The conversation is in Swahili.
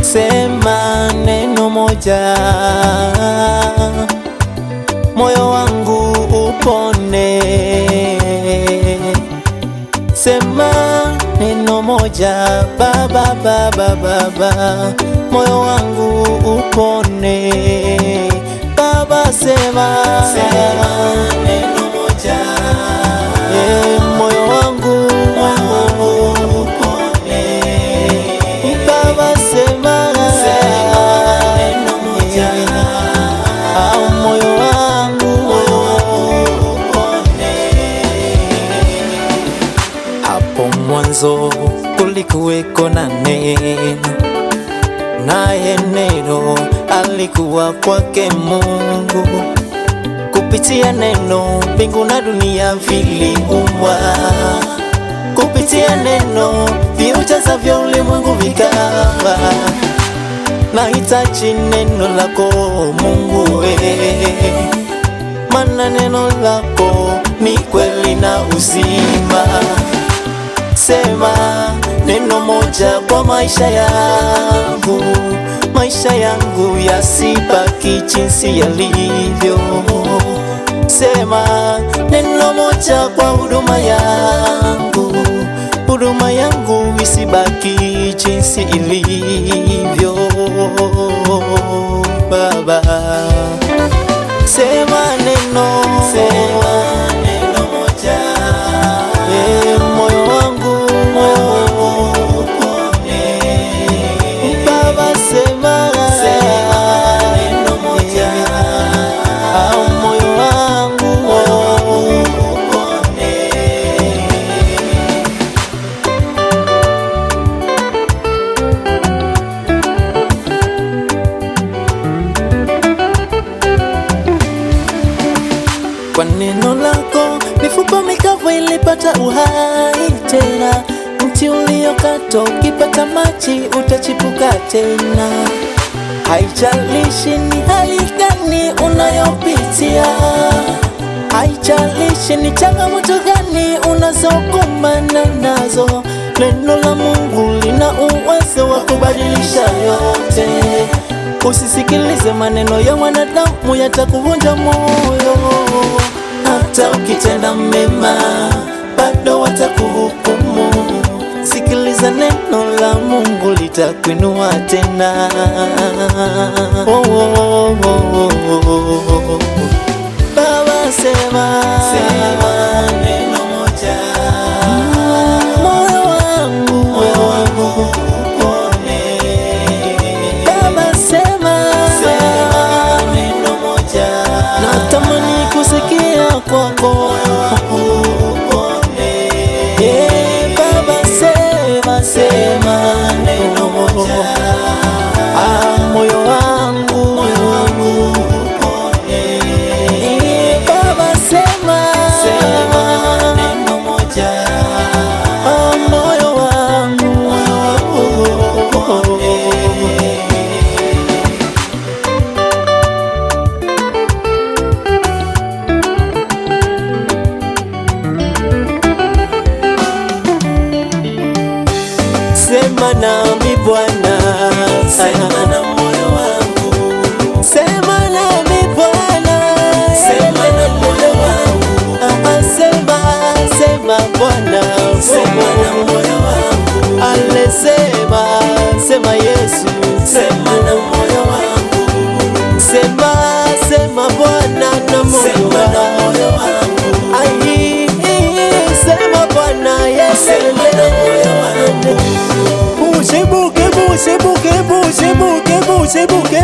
Sema neno moja, moyo wangu upone. Sema neno moja, baba, baba, baba, moyo wangu upone. Baba sema neno moja, moyo wangu upone. Baba sema neno moja, moyo wangu upone. Hapo mwanzo kulikuweko na neno, naye neno alikuwa kwake Mungu. Kupitia neno mbingu na dunia viliumbwa, kupitia neno viujazavyo ulimwengu vikawa. Nahitaji neno lako Mungu we, maana neno lako ni kweli na uzima. Sema neno moja kwa maisha yangu, maisha yangu yasibaki jinsi yalivyo. Sema neno moja kwa huduma yangu, huduma yangu isibaki jinsi ilivyo. Baba sema neno moja, moyo wangu upone. Baba sema neno moja, moyo wangu upone. Kwa neno lako mifupa mikavu ilipata uhai tena, mti uliokatwa ukipata maji utachipuka tena. Haijalishi ni hali gani unayopitia, haijalishi ni changamoto gani unazokumbana nazo, neno la Mungu lina uwezo wa kubadilisha yote. Usisikilize maneno ya wanadamu, yatakuvunja moyo. Hata ukitenda mema bado watakuhukumu. Sikiliza neno la Mungu litakuinua tena. Baba sema neno moja, moyo wangu upone. Baba sema neno moja, natamani kusikia kwako. Baba sema neno moja, moyo wangu upone. Baba sema neno moja, moyo wangu upone. Sema nami Bwana, sema na moyo wangu. Sema nami Bwana, sema na moyo wangu. Sema Bwana, sema na moyo wangu. Ale sema Yesu, sema na moyo wangu. Sema Bwana na moyo wangu. Ai, sema Bwana Yesu, sema na moyo wangu. Bushibuke, bushibuke, bushibuke, bushibuke.